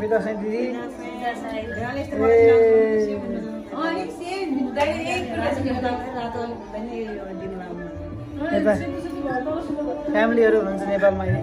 Kita sendiri. फ्यामिलीहरु हुन्छ नेपालमा यही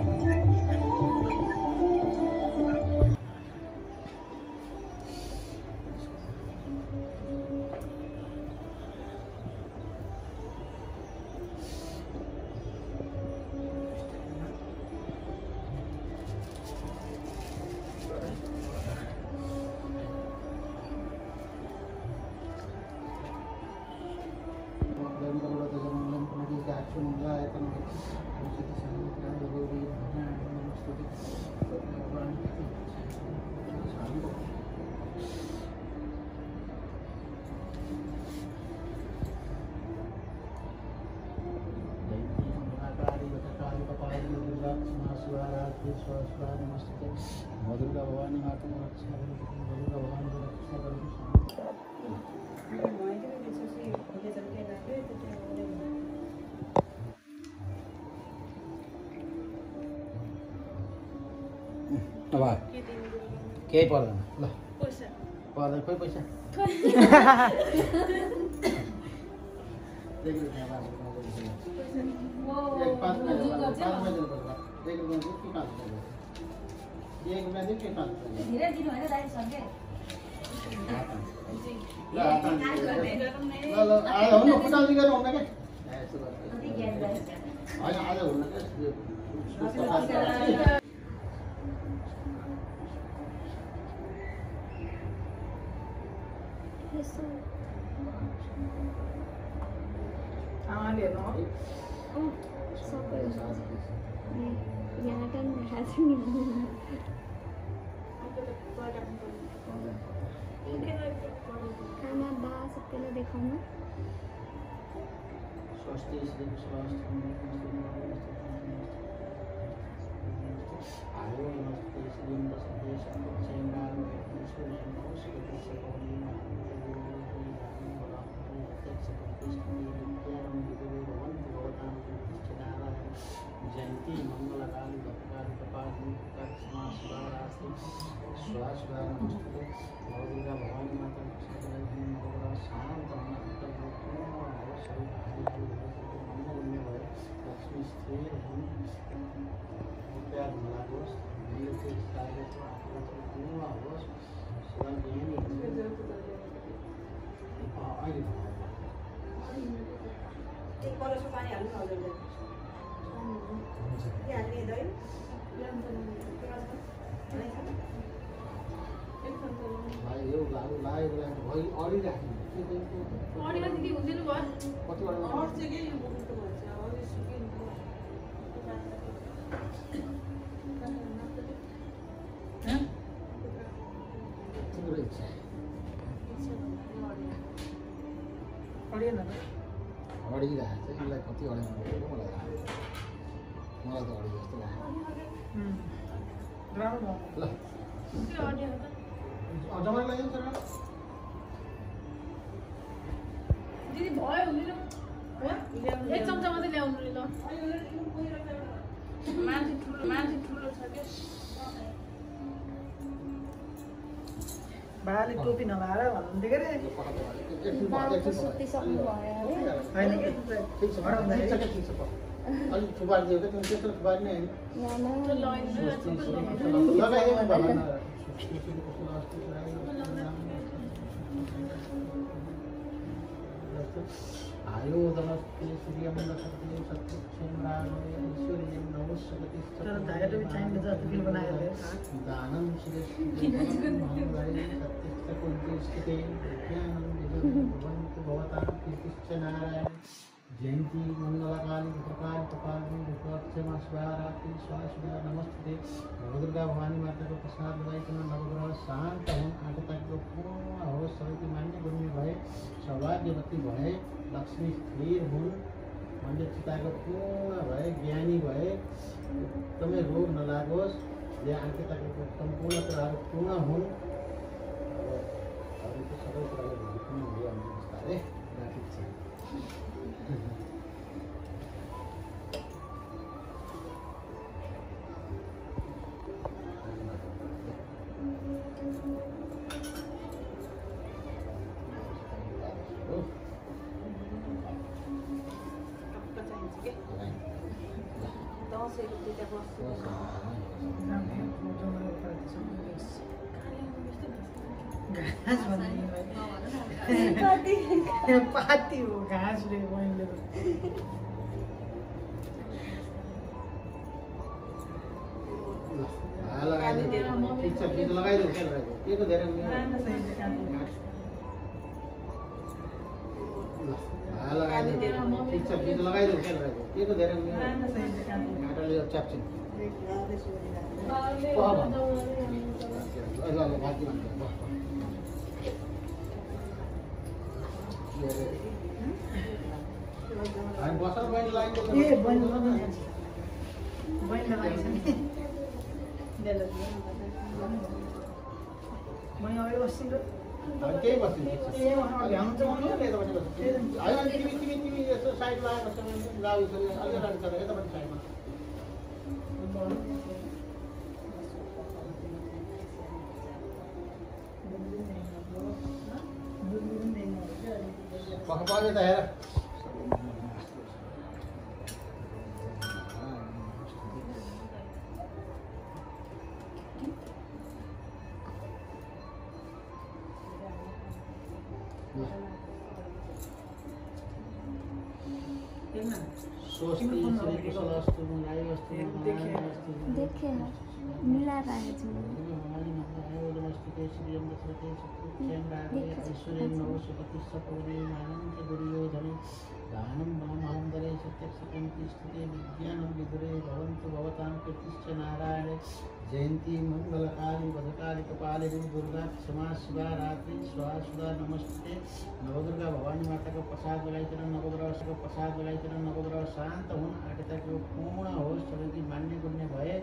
अब केही पर्दैन ल पर्दैन खोइ पैसा यहाँ kan berhasil खाना बा सबैले देखाउनु जयंती मंगलकाली भक्तकाली कपाली दुर्गा भवानी माता शांत लक्ष्मी स्थिर प्यार मिलाओस् एक चम्चा मात्रै ल्याउनु नि ल मान्छे ठुलो छ के बाले टोपी नलाएर भन्नुहुन्थ्यो के रे बालको सुतिसक्नु भयो हैन ठीक छ अलि थुबार दियो त त्यस्तो थुबार नै हैन आयो दमस्ते सूर्यं नमस्ते सत्यक्षेम रामे ऐश्वर्यं नमस्ते तर धागेले भी चाहिन्छ जस्तो फिल बनाएर दानं नारायण जयंती मंगलकाली प्रकार कपाली विपक्षमा शिवरात्रि स्वाहा नमस्ते नवदुर्गा भवानी माता को प्रसाद लगाइकन नवग्रह शांत हुन् आठताको पूर्ण होस् सबैको मान्य गुण्य भए सौभाग्यवती भए लक्ष्मी स्थिर हुन् मन्दिर चिताको पूर्ण भए ज्ञानी भए एकदमै रोग नलागोस् या आठताको सम्पूर्ण कुराहरू पूर्ण हुन् अब सबै कुराहरू पूर्ण हुने बिस्तारै राखिन्छ घाँस पाती हो घाँसले मैले लगाइदिनु के को धेरै च्याप्चिन बसर बहिनी लाइन ए बहिनी लगाइछ नि मैले अगाडि बस्छु केही बस्नु भ्याउँछ तिमी यसो साइडमा आएर यतापट्टि साइडमा पकाउने त हेर देखे मिला रहे छु दानं महामन्दरे सत्यक्षकन्ति स्तुते विज्ञानं विदुरे भवन्तु भवतां कीर्तिश्च नारायण जयंती मंगलकाली भद्रकाली कपाली दुर्गा क्षमा शिवा रात्रि स्वाहा सुधा नमस्ते नवदुर्गा भवानी माता को प्रसाद लगाइकन नवग्रह को प्रसाद लगाइकन नवग्रह शांत हुन् आठताको पूर्ण होस् सबैको मान्य गुण्य भए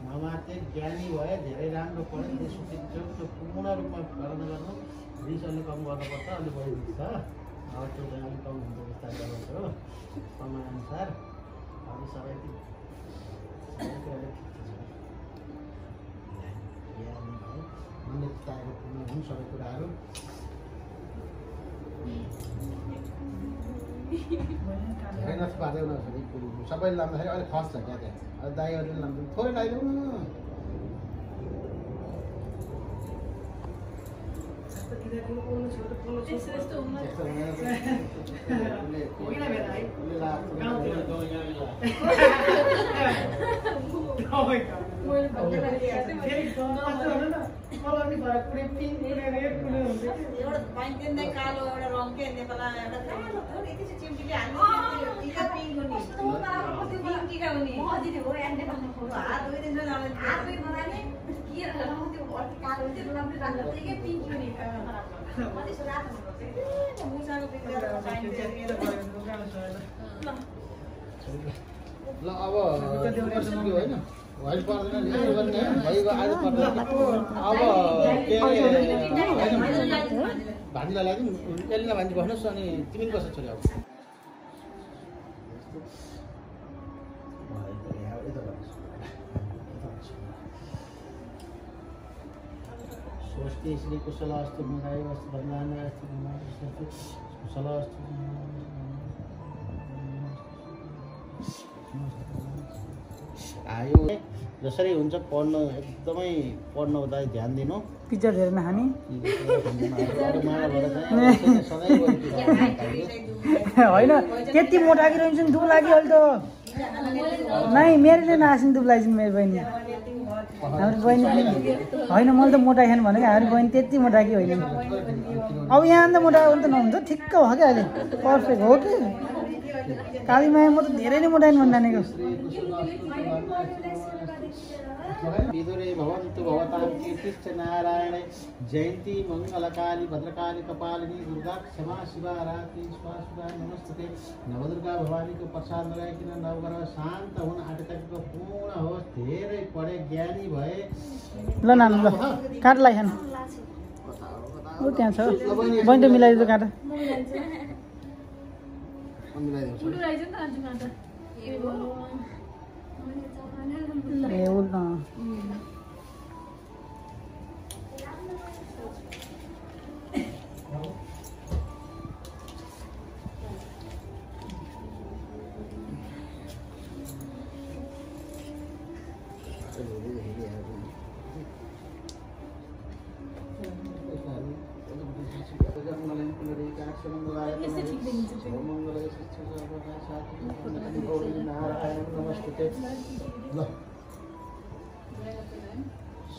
नमाते ज्ञानी भए धेरै राम्रो पढे त्यसपछि त्यो पूर्ण रूपमा पालन गर्नु रिस अलि कम गर्नुपर्छ अलि बढी हुन्छ अब त्यो चाहिँ अलिक कम हुन्छ विस्तार गर्नुहोस् हो समयअनुसार अरू सबै मनले चाहेको पूर्ण हुन् सबै कुराहरू धेरै नथ पार्दैन सबैले लाउँदाखेरि अलिक खस छ क्या त्यहाँ दाइहरूले लान्छ थोरै लगाइदेऊ न कालो एउटा रङ के नेपाल एउटा कालो थोरै एकैछिन चिम्टीले हाल्नु टिका पिङ्क हुने पिङ्क टिका हुने मजिले हो यान्ने हात धोइदिन्छ हात धोइ बनाने के लगाउनु त्यो अति कालो हुन्छ राम्रो राम्रो त्यही पिङ्क हुने त्यसो रातो हुनुपर्छ मुसाको पिङ्क ल अब होइन वाइट पर्दैन भइगयो आज पर्दैन अब के भान्जीलाई ल्याइदिउँ एलिना भान्जी बस्नुहोस् अनि तिमी पनि बस्छ छोरी अब स्वस्ति श्री कुशलास्तु मुदायस्तु वरदानस्तु कुशलास्तु आयो जसरी हुन्छ पढ्नु एकदमै पढ्नु हुँदा ध्यान दिनु। पिज्जा धेरै नखाने होइन त्यति मोटा कि रहन्छ नि दुब लाग्यो अहिले त नै मेरोले नआसिन् दुब लाग्छन् मेरो बहिनी हाम्रो बहिनी होइन मैले त मोटा खानु भनेको हाम्रो बहिनी त्यति मोटा कि होइन अब यहाँ त मोटा त नहुन्छ ठिक्क भयो क्या अहिले पर्फेक्ट हो कि कालीमाया म त धेरै नै मोटाइन भन्नु जानेको विदुरे भवन्तु भवतां कीर्तिश्च नारायणे जयन्ती मङ्गलकाली भद्रकाली कपालिनी दुर्गा क्षमा शिवा रात्रि स्वास्वदा नमस्ते नवदुर्गा भवानीको प्रसाद लगाइकन नवग्रह शान्त हुन आँटेको पूर्ण होस्। धेरै पढे ज्ञानी भए ल नानु ल काट लाग्छ ऊ त्यहाँ छ बहिनी त मिलाइदियो काँटा ए उल्टा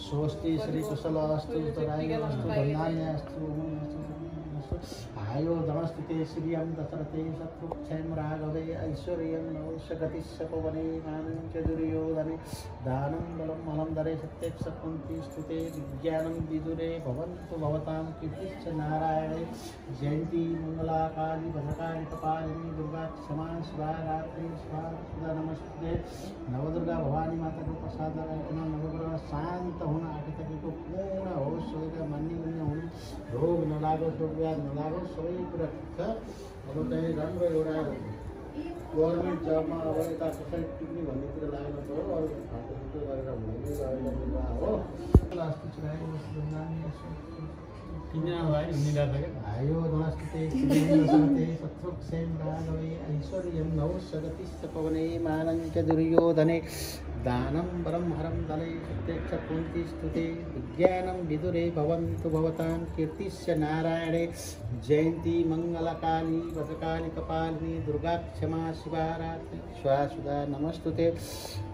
स्वस्ति श्री कुशल अस्तु तराय अस्तु धन्यान्य अस्तु आयो नमस्ते श्रियं दशरथे शत्रुक्षयं राघवे ऐश्वर्यं नौषगतिशपवने मानं च दुर्योधने दानं बलं मलं दरे सत्यक्ष कुन्ती स्तुते विज्ञानं विदुरे भवन्तु भवतां कीर्तिश्च नारायणे जयन्ती मङ्गलाकाली भद्रकाली कपालिनी दुर्गा क्षमा शिवा रात्रि स्वाहा नमस्ते नवदुर्गा भवानी माता को प्रसाद लगाइकन नवग्रह शान्त हुन आँटेको पूर्ण होस्। सबैका मान्ने गुन्ने हुन् रोग नलागोस् रोग व्याध नलागोस् सबै कुरा ठिक छ। अब चाहिँ राम्रो एउटा गभर्मेन्ट जबमा अब यता कसरी टिप्ने भन्नेतिर लाग्नु पऱ्यो। अरू फाल्टो गरेर हुँदैन हो आयो नमस्ते शत्रुक्षयं राघवे ऐश्वर्यं नौषगतिशपवने मानं च दुर्योधने दानं वरं हरं दले सत्यक्ष कुन्ती स्तुते विज्ञानं विदुरे भवन्तु भवतां कीर्तिश्च नारायणे जयन्ती मङ्गलकाली भद्रकाली कपालिनी दुर्गा क्षमा शिवा रात्रि स्वाहा नमस्तुते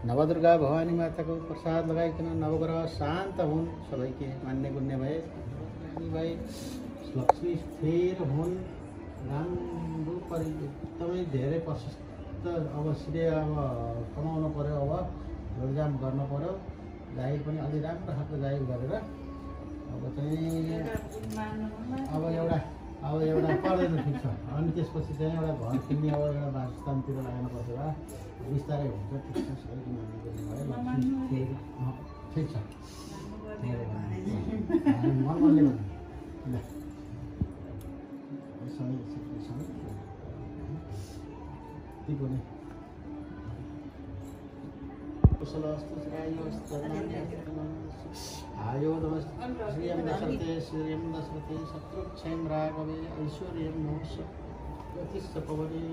नवदुर्गा भवानी माताको प्रसाद लगाइकन नवग्रह शान्त हुन्। सबैके मान्ने गुन्ने भए भाइ लक्ष्मी स्थिर हुन् राम्रो परि एकदमै धेरै प्रशस्त अब श्रेय अब कमाउनु पऱ्यो। अब रोजगार गर्नु पऱ्यो। जागिर पनि अलि राम्रो खालको जागिर गरेर अब चाहिँ अब एउटा पर्दैन ठिक छ। अनि त्यसपछि चाहिँ एउटा घर किन्ने अब एउटा वासस्थानतिर लाग्नुपर्छ र बिस्तारै हुन्छ ठिक छ। सबैको मान्ने गर्नु भयो लक्ष्मी ठिक छ मनले आयो नमस्ते श्रियं दशरथे शत्रुक्षयं राघवे ऐश्वर्यं नौषगतिशपवने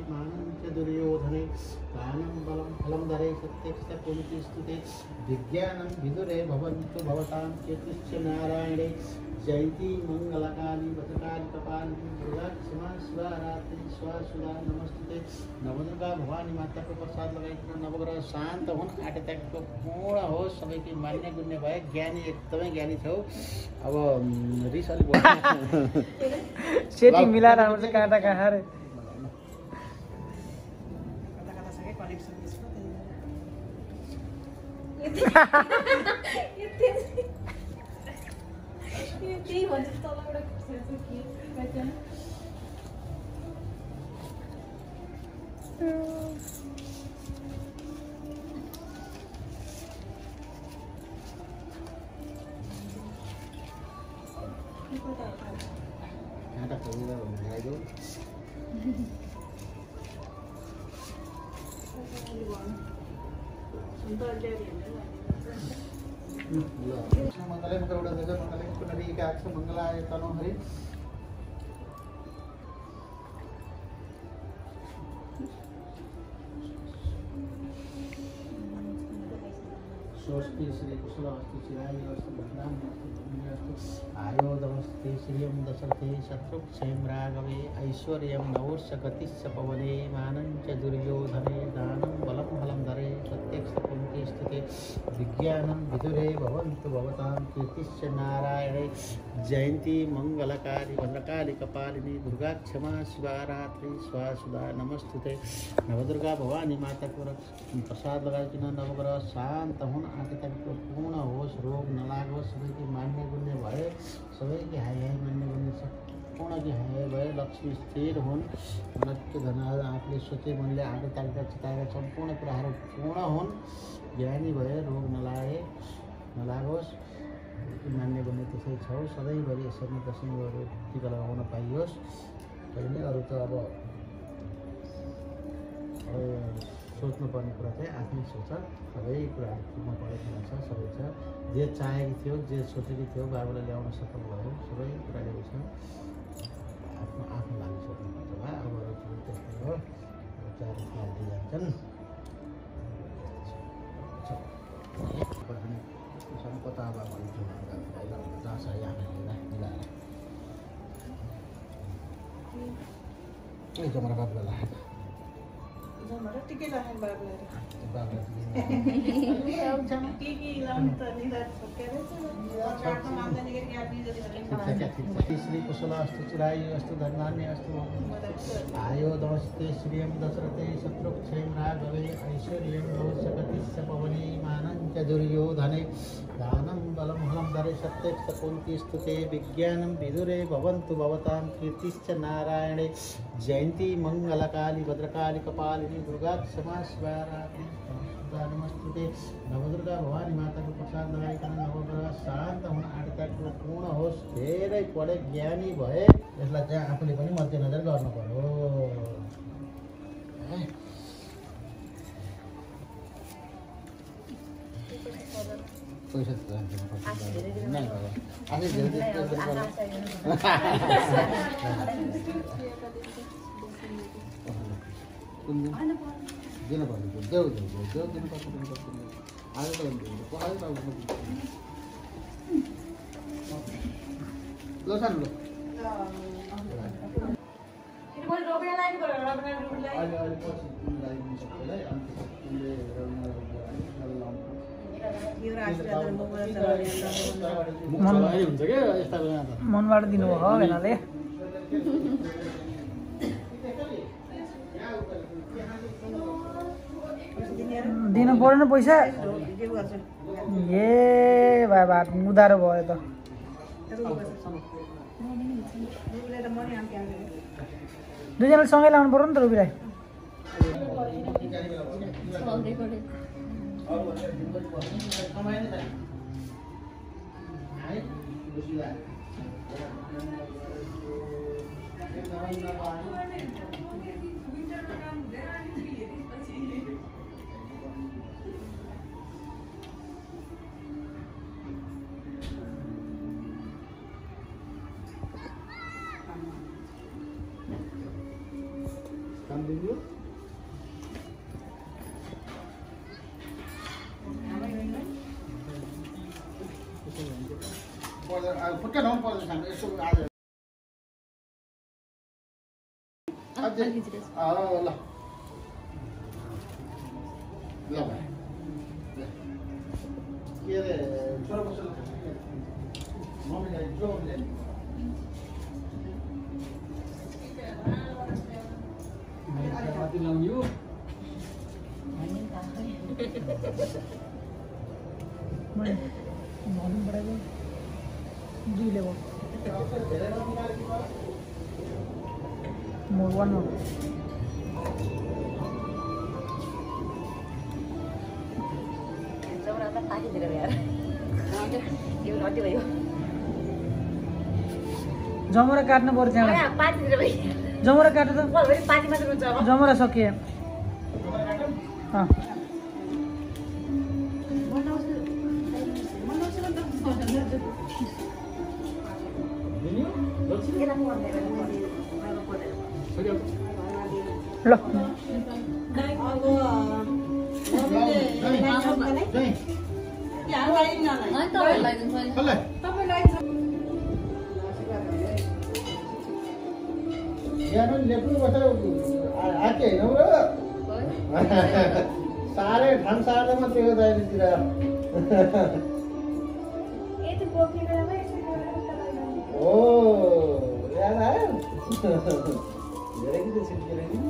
मानं च दुर्योधने दानं बलं फलं दरे सत्यक्ष कुन्ती स्तुते विज्ञानं विदुरे भवन्तु भवतां कीर्तिश्च नारायणे जयन्ती मङ्गलकाली भद्रकाली कपालिनी दुर्गा क्षमा शिवा रात्रि स्वाहा नमस्ते नवदुर्गा भवानी माताको प्रसाद लगाइकन नवग्रह शान्त हुन् आँटेको पूर्ण होस्। सबैकै मान्ने गुन्ने भए ज्ञानी एकदमै ज्ञानी छौ। अब रिस अलिक सेटी मिलाएर आउँछ काँटा कहाँ रे त्यही भन्छ तलबाट खुसेर्छ के पहचान काँटा खोलेर आइदो मंगले मुख उड़ा देगा मंगले पुनरी के आँख से मंगलाय तनो हरि स्वस्ति श्री कुशलमस्तु चिरायुरस्तु भद्राण्यस्तु धन्यस्तु आयोधमस्ते श्रियं दशरथे शत्रुक्षयं राघवे ऐश्वर्यं नवोर्षगतिश्च पवने मानं च दुर्योधने दानं बलं फलं धरे प्रत्यक्षपुंते स्तुते विज्ञानं विदुरे भवन्तु भवतां कीर्तिश्च नारायणे जयन्ती मंगलकारी भद्रकाली कपालिनी दुर्गा क्षमा शिवा रात्रि स्वासुदा नमस्तुते नवदुर्गा भवानी माता को प्रसाद लगाइकन नवग्रह शांत हुन आदित्य पूर्ण होस् रोग नलागोस् सबैको मान्य गुन्ने भए सबैको हाई हाई मान्य गुन्ने सम्पूर्ण की हाई भए लक्ष्मी स्थिर हुन् नक्की धन आफूले सोचे मनले आँखा ताकेका चिताएका सम्पूर्ण कुराहरू पूर्ण हुन् ज्ञानी भए रोग नलागोस् मान्य गर्ने त्यसै छौ सधैँभरि यसरी दर्शनहरू टिका लगाउन पाइयोस् कहिले अरू त अब सोच्नुपर्ने कुरा चाहिँ आफ्नै सोच सबै कुराहरू पुग्न परेको छ सबै छ जे चाहेको थियो जे सोचेको थियो बाबुलाई ल्याउन सफल भयो सबै कुरा ल्याउँछ आफ्नो लागि सोच्नुपर्छ भए अब अरू त्यस्तै हो चार दिइजान्छन् कता अब भन्छु जहाँ छ यहाँ मिलाएर जमरा बाबुलाई लगाएको जमरा टिकै लगाउनु बाबुलाई श्री कुशलमस्तु चिरायुरस्तु धन्यास्तु आयोधमस्ते श्रियं दशरथे शत्रुक्षयं राघवे ऐश्वर्यं नवोर्षगतिश्च पवने मानं च दुर्योधने दानं बलं फलं धरे सत्यक्षपुंते स्तुते विज्ञानं विदुरे भवन्तु भवतां कीर्तिश्च नारायणे जयन्ती मंगलकाली भद्रकाली कपालिनी दुर्गा क्षमा शिवा रात्रि नमस्तुते नवदुर्गा भवानी माता को प्रसाद लगाइकन नवग्रह शान्त हुन आदित्य पूर्ण होस् धेरै पढे ज्ञानी भए यसलाई चाहिँ आफूले पनि मध्यनजर गर्नु पर्यो पैसा दिन पर्ने देऊ दिनुपर्छ आज त ल सानो मनबाट दिनुभयो भेनाले दिनु परेन पैसा ए बाबा उधारो भयो त दुईजनाले सँगै लाउनु पर्यो नि त रुबीलाई फुटका ढाउनु पर्छ हाम्रो यसो आज ल ल भाइ के अरे छोरा बस्छ मम्मीलाई जो माथि लाउनु भोल्युम बढाएको दुई लेभल मोर वान मोर जमरा काट्नु पर्छ जमरा काट्नु त जमरा सकिए ल यहाँ लेप्नुबाट आके होइन र साह्रै ठान सार्दा मात्रै हो दाहिनेतिर ओ याद आयो धेरै कि त सिक्किएर नि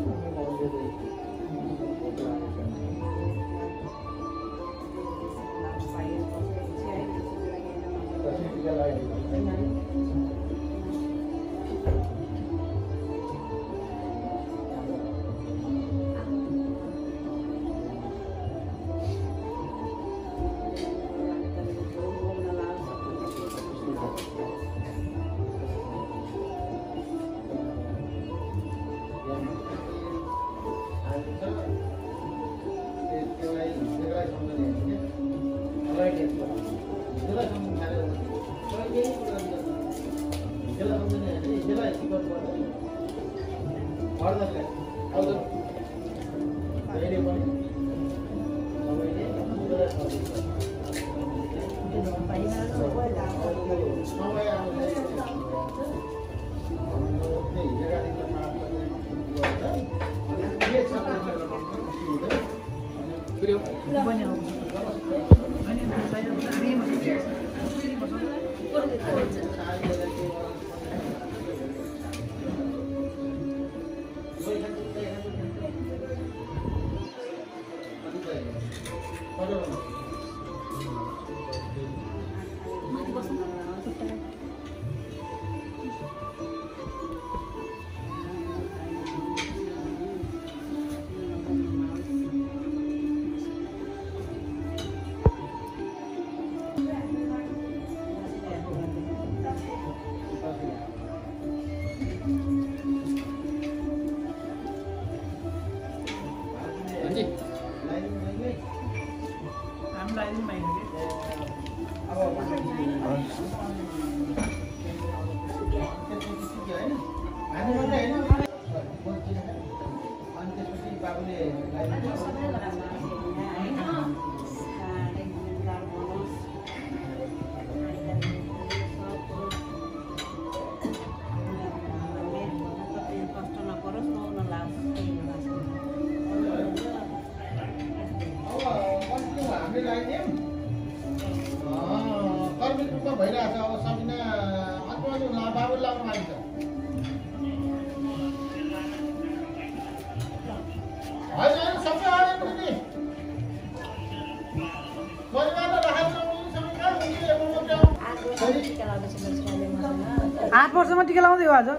आठ वर्षमा टिका लाउँदै हो आज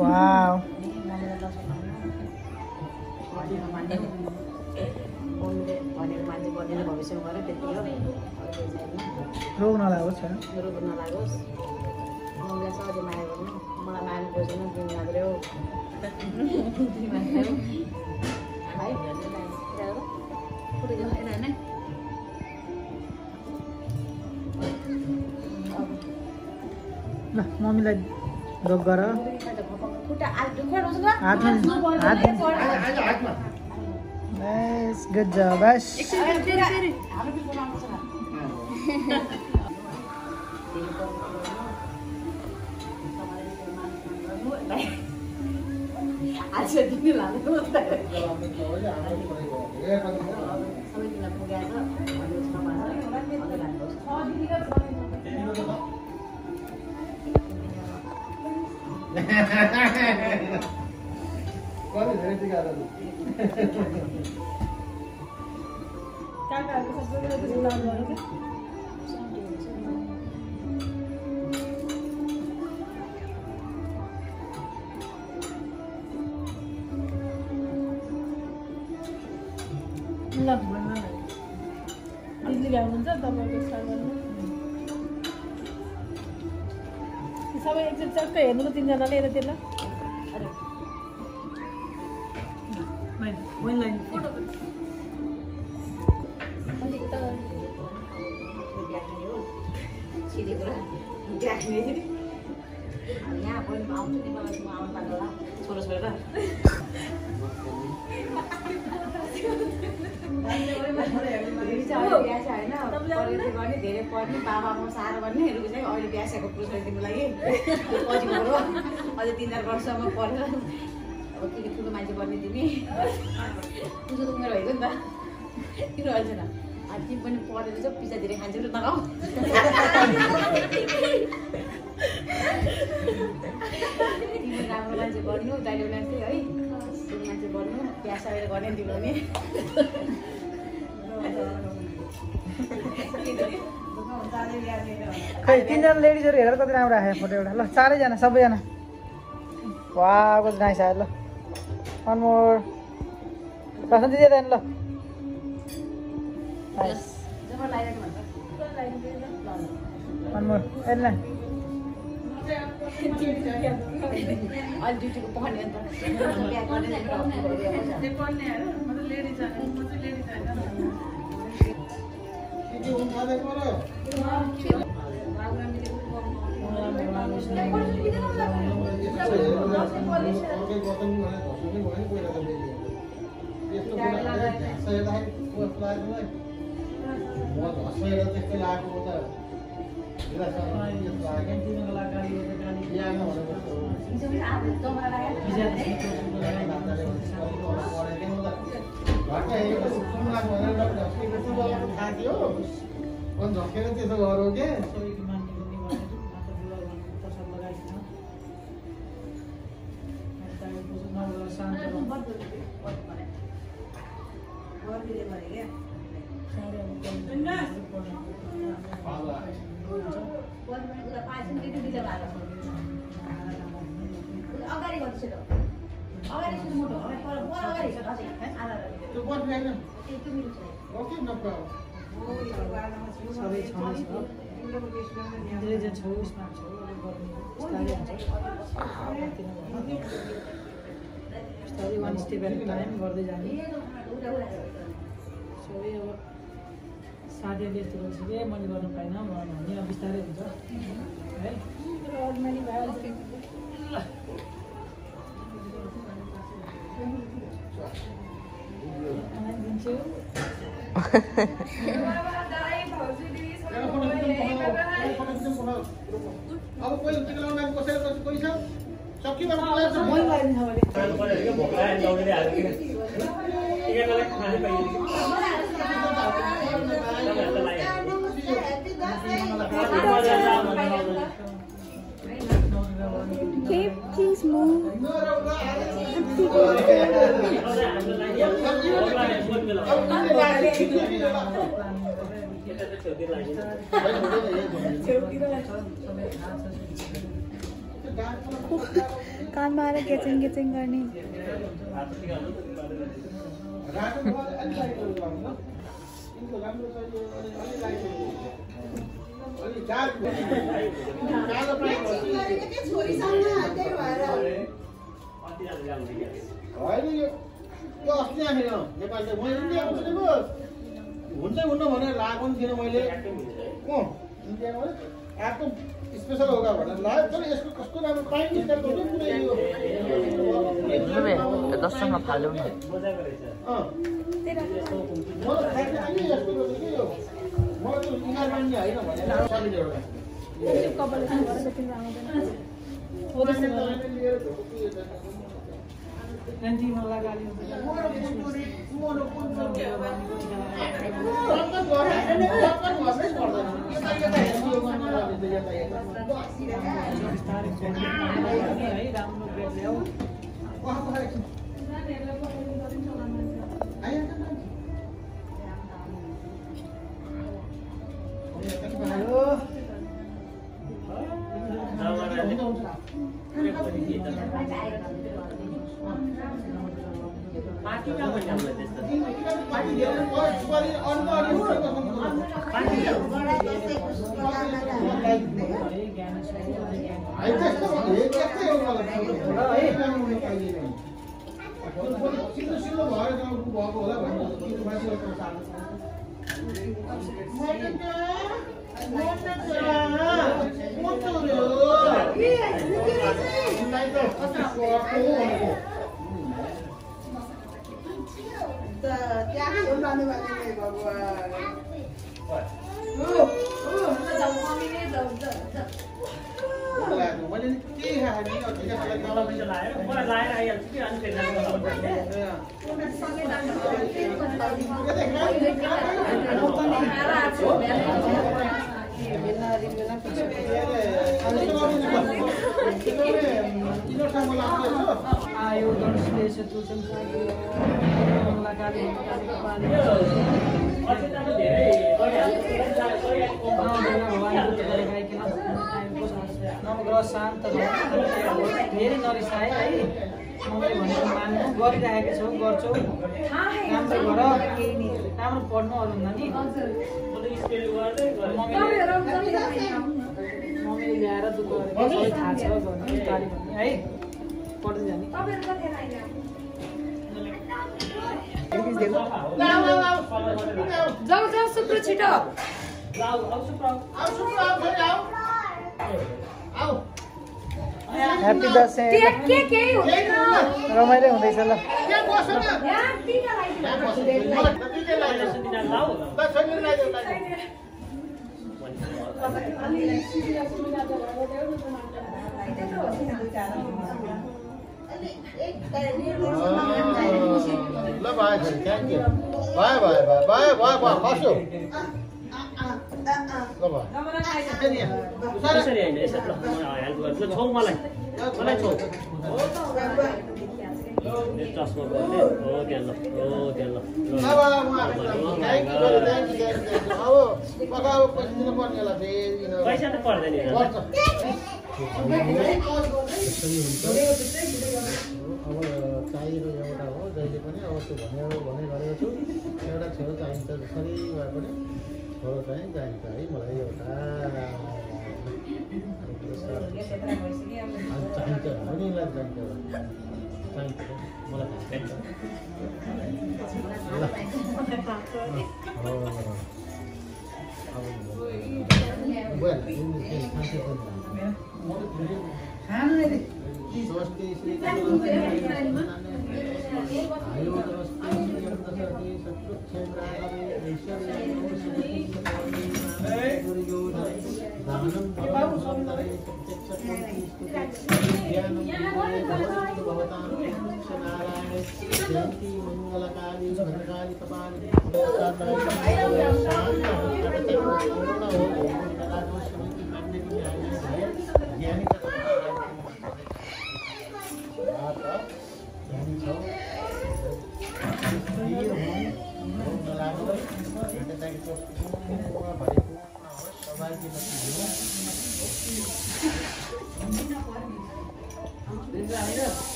वाउ रोग नलागोस् ल मम्मीलाई ढोक गर गुड जब बस दिदी ल्याउनुहुन्छ तपाईँको सबै एकचोटि चक्क हेर्नु त तिनजनाले हेर त्यसलाई छोरा छोरा गर्ने धेरै पढ्ने बाबामा साह्रो गर्ने चाहिँ अहिले बिहासेको पुरुषले तिमीलाई पछि गयो अझै 3-4 वर्षसम्म पढेर अब के ठुलो मान्छे बन्ने तिमी पुजो त उमेर भएको नि त तिम्रो अहिले छैन तिमी पनि पढेर चाहिँ पिज्जा धेरै खान्छौ र नखाऊ तिमी राम्रो मान्छे बन्नु दाइले उनीहरू है तिमी मान्छे बन्नु प्यासा गर्ने तिम्रो नि खै 3जना लेडिजहरू हेरेर कति राम्रो आयो फोटो एउटा ल 4जना सबैजना वाह कति नाइस आयो ल वान मोर प्रशान्त दिदी देन ल नाइस वान मोर एल्ला अहिले ड्युटीको पढ्ने अन्त झकेर त्यसो गरौ के अगाडि गर्छु त अगाडि सुरु मोटो अगाडि त्यो बट छैन ओके नो प्रब्लम सबै छन् इन्टेलिजेन्ट छौ स्मार्ट छौ बिस्तारै वान स्टेप एट टाइम गर्दै जाने सबै अब साथीहरूले यस्तो गर्छ कि मैले गर्नु पाइनँ भने अब बिस्तारै हुन्छ है दिन्छु अब कोही टिकलाउन कसैले कोही छ सकिबाट मैले लगाइदिन्छ Keep things move. कानमा आएर गेचेङ गेचेङ गर्ने हुन्छ हुन्न भनेर लागेको पनि थिएन मैले एप्पल स्पेसल होगा भनेर लाग्यो तर यसको कस्तो राम्रो पाइन्छ दससँग फाल्यो नि त्यहाँ लाने बानी भगवान मैले के खाएँ आयो गणेश तुलसी नवग्रह शान्त धेरै नरिसाए है मम्मीले भनेको मान्नु गरिरहेको छौ गर्छौ राम्रो गर राम्रो पढ्नु अरू हुँदा नि मम्मीले ल्याएर दुःख गरेको सबै थाहा छ भन्ने गाडी भन्ने है पढ्दै जाने जाऊ जाऊ सुप्रु छिटो ह्याप्पी दसैँ रमाइलो हुँदैछ ल ल भाइ थ्याङ्क यू भाइ भाइ भाइ भाइ भाइ भाइ बस्यो ल भाइ कसरी होइन यसो ल म हेल्प गर्छु छौ मलाई छौ चस्मा गर्ने हो त्यहाँ ल पैसा त पर्दैन अब चाहिएको एउटा हो जहिले पनि अब त्यो भने गरेको छु एउटा छोरो चाहिन्छ जसरी भए पनि छोरो चाहिँ चाहिन्छ है मलाई एउटा चाहिन्छ उनीलाई चाहिन्छ चाहिन्छ मलाई चाहिन्छ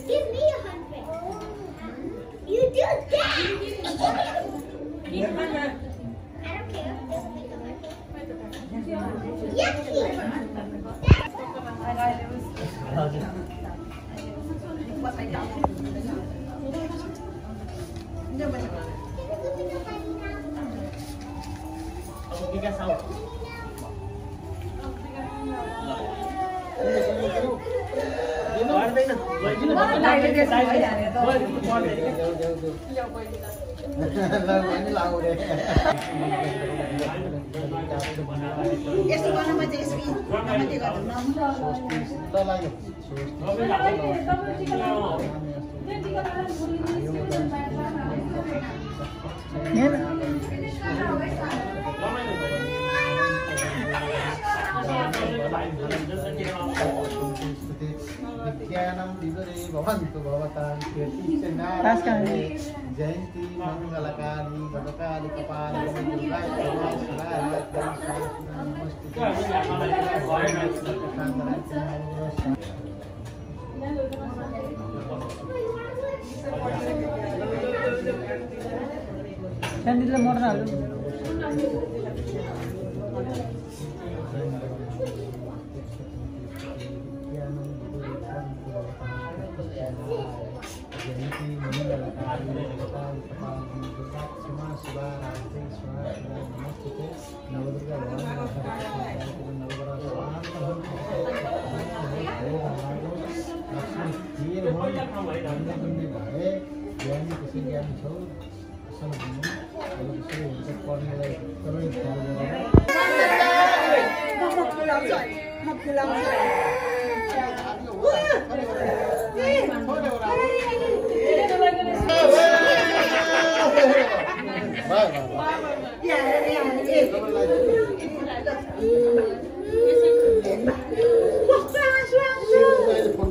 Give me 100. You do that. I don't care. Yucky. यस्तो गर्नमा चाहिँ यसरी माथि गर्नु विज्ञानं विदुरे भवन्तु भवतां कीर्तिश्चन्द्रारणे जयन्ती मङ्गलकाली भद्रकाली कपालिनी दुर्गाय मोटर हाल्नु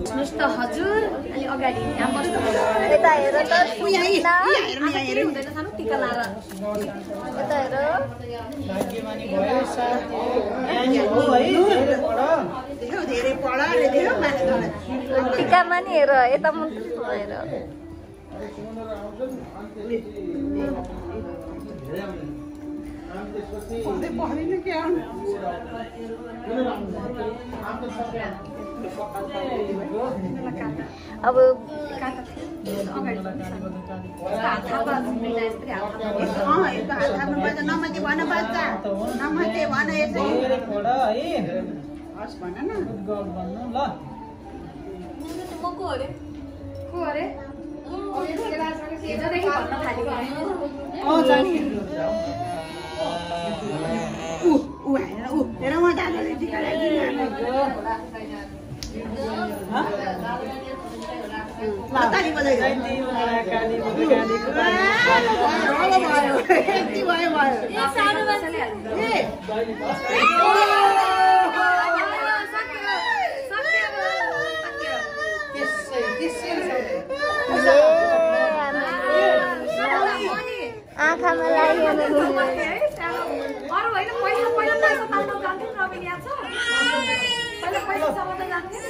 सुन्नुहोस् त हजुर अलि अगाडि यहाँ बस्नु यता हेर त हुँदैन सानो टिका लाएर यता हेर भाग्यमानी भयो साथी हो है धेरै पढ धेरै माथि टिकामा नि हेर यता म हेर अब नमते भन बच्चा नमते भन यसै हस् भन न ल म को अरे भन्न थालेको जानी हेर म दादाले टिका ताली बजाइ आँखामा लाग्यो अरू होइन पहिला पैसा तान्नु जान्थ्यो नि रबिन याद छ पहिला पैसा समाउन जान्थ्यो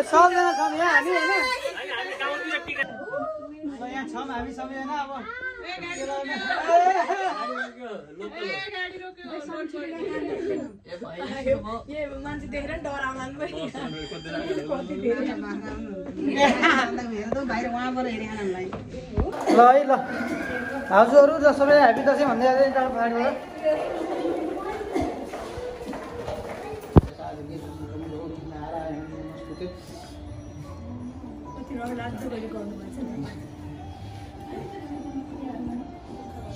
सबजना छौँ यहाँ हामी होइन यहाँ छौँ हामी सबैजना अब मान्छे देखेर डराउला ल है ल भाउजूहरू र सबै ह्याप्पी दसैँ भन्दै आएको टाढो पाहाडबाट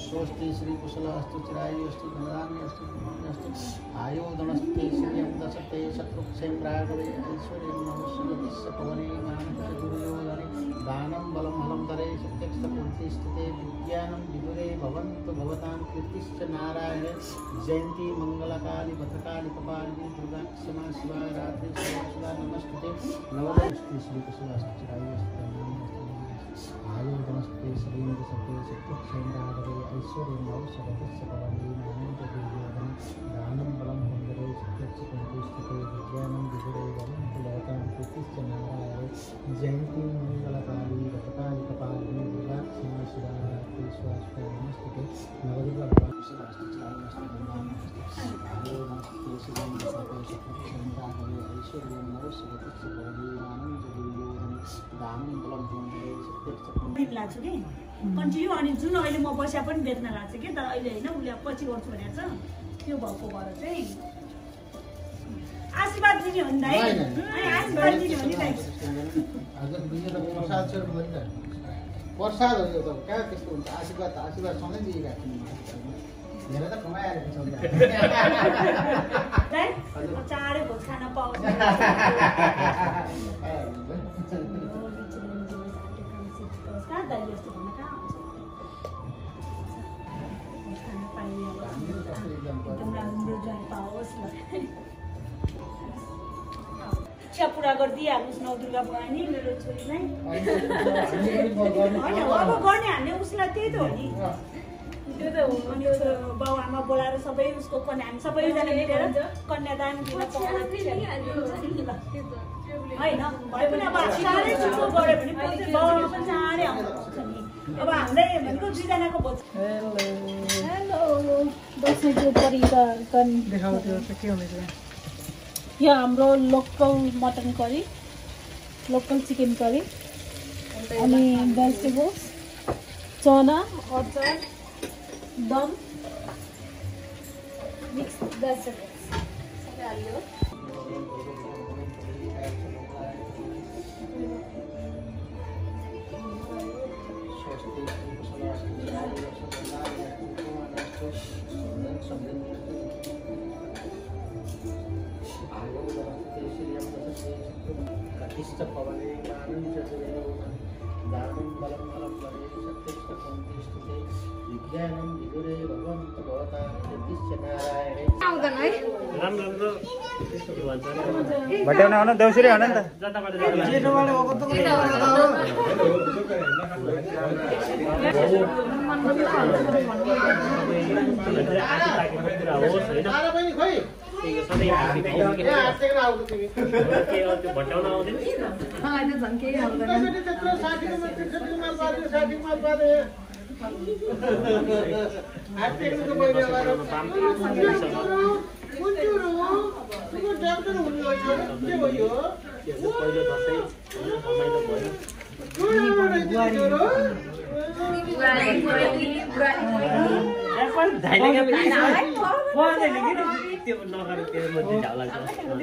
स्वस्ति श्री कुशल अस्तु चिरायु अस्तु धनधान्य अस्तु अस्तु आयो दणस्ते श्रियं दशते शत्रुक्षेम राघवे ऐश्वर्यं नमस्सुगतिस्स पवने मानसदुर्योधने दानं बलं हलं धरे सत्यक्षकुन्तिस्थिते विज्ञानं विदुरे भवन्तु भवतां कीर्तिश्च नारायणे जयन्ती मङ्गलकाली भद्रकाली कपालिनी दुर्गा क्षमा शिवा रात्रि सर्वसुधा नमस्ते नवदस्ति श्री कुशल अस्तु चिरायु अस्तु आयो नमस्ते श्रीमद सत्य सत्यक्षेम राघवे ऐश्वर्यं नवसगतिस्स पवने मानसदुर्योधने दानं बलं हलं धरे सत्यक्षकुन्तिस्थिते विज्ञानं विदुरे भवन्तु भवतां कीर्तिश्च नारायणे जयन्ती मङ्गलकाली भद्रकाली कपालिनी दुर्गा क्षमा शिवा रात्रि स्वास्ता नमस्ते नवदुर्गा कुशलास्तु चिरायस्तु आयो नमस्ते श्रीमद सत्य सत्यक्षेम राघवे ऐश्वर्यं नवसगतिस्स पवने मानसदुर्योधने दानं बलं हलं धरे दिन लाग्छ कि कन्टिन्यू अनि जुन अहिले म बस्या पनि बेच्न लाग्छ कि तर अहिले होइन उसले पछि गर्छु भनेको छ त्यो भएको भएर चाहिँ आशीर्वाद दिने हो नि दाइ आशीर्वाद दिने हो नि दाइ प्रसाद हो यो त कहाँ त्यस्तो हुन्छ आशीर्वाद सँगै दिइरहेको छु धेरै त कमाइहालेको छ दाइ चाँडै भोज खान पाउँछ कहाँ दाइ यस्तो भन्न कहाँ आउँछ भोज खान पाइयो एकदम राम्रो जान पाओस् ल पुरा गरिदिइहाल्नुहोस् नौ दुर्गा भवानी मेरो छोरीलाई होइन अब गर्ने हामीले उसलाई त्यही त हो नि त्यो त हो अनि बाउ आमा बोलाएर सबै उसको कन्या हामी सबैजना मिलेर कन्यादान दिन पाउन होइन भए पनि अब साह्रै ठुलो गऱ्यो भने पछि बाउ आमा पनि चाँडै आउनुहुन्छ नि अब हामीलाई भनेको दुईजनाको भोज हेलो दसैँको परिकार देखाउ त्यो चाहिँ के हुँदैछ यो हाम्रो local mutton curry local chicken curry अनि भेजिटेबल्स चना अचार दम मिक्स भेजिटेबल्स सबै हाल्यो आउँदैन है भट्याउन आउन देउसुरी आउन नि त भट्याउन आउँदैन मलाई त झन् केही आउँदैन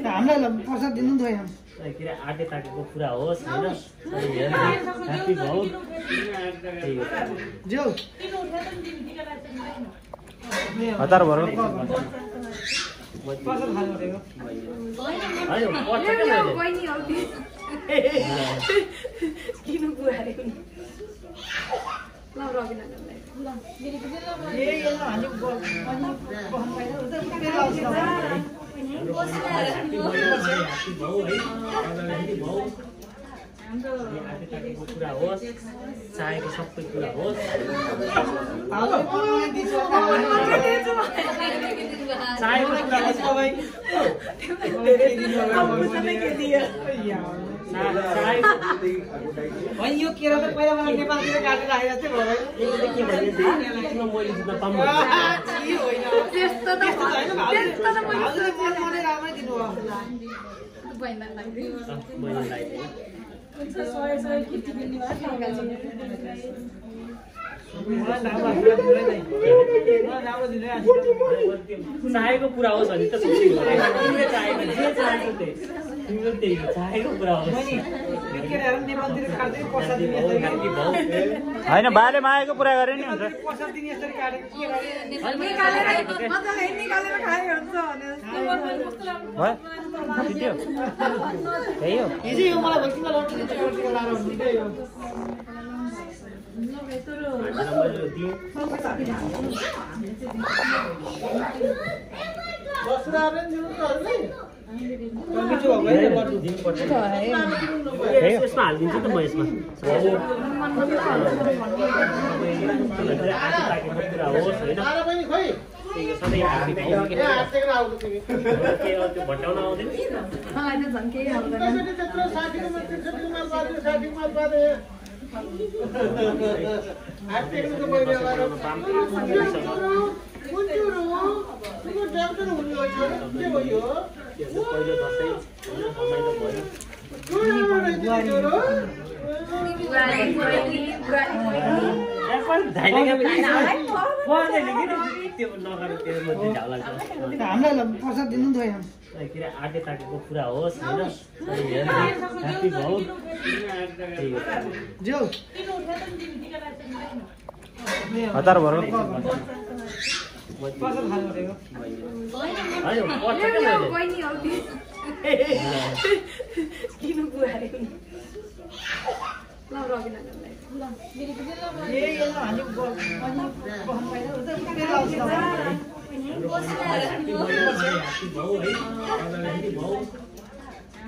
हामीलाई प्रसाद दिनु नि त आटे ताकेको कुरा होस् होइन हतार भरौँ कुरा होस् चाहेको सबै कुरा होस् यो केरा त पहिला मलाई नेपालतिर काटेर राखेको चाहेको पुरा होस् भने त चाहेको पुरा होस् होइन बाले मागेको पुरा गरे नि हुन्छ यसमा हालिदिन्छु त म यसमा कुरा होस् होइन भट्याउन आउँदैन मलाई त झन् केही आउँदैन हामीलाई प्रसाद दिनु नि त आटे ताकेको कुरा होस् होइन हतार भरौँ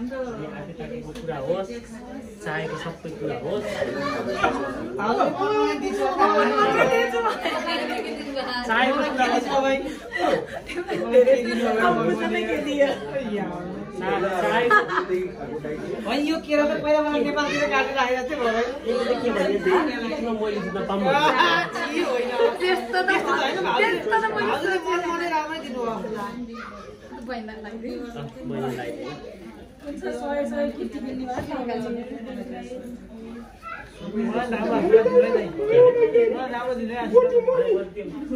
आफूको कुरा होस् चाहेको सबै कुरा होस् चाहेको कुरा होस् यो केरा त पहिला मलाई नेपालतिर काटेर आइरहेको थियो मैले जित्न पाऊँ त्यस्तो त हजुरले मनमनै राम्रै दिनुभयो मैले लगाइदिएँ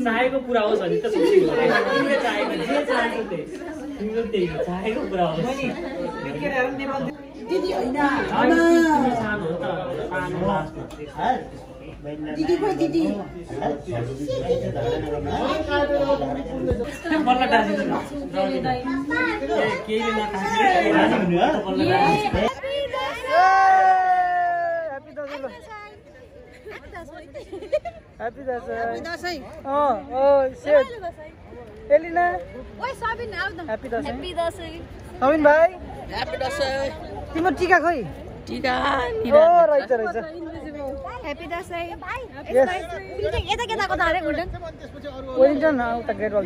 चाहेको कुरा होस् भने त तिमीले चाहेको जे चाहेको तिमीले त्यही चाहेको कुरा होस् दिदी होइन सानो हो त सानो लास्टमा दिदी खोइ दिदी बल्ल टाँसिन्छ केहीले नटाँसिन्छ Happy Dasai. Oh, shit. Elina. ओइ सबिन आउ न Happy Dasai. Happy Dashain Sabin भाइ. Happy Dasai. तिम्रो टिका खोइ? टिका ओ रहेछ रहेछ. Happy Dashain Yes. यता केताको धारे गुल्डन ओरिजिन उता गेट वाल.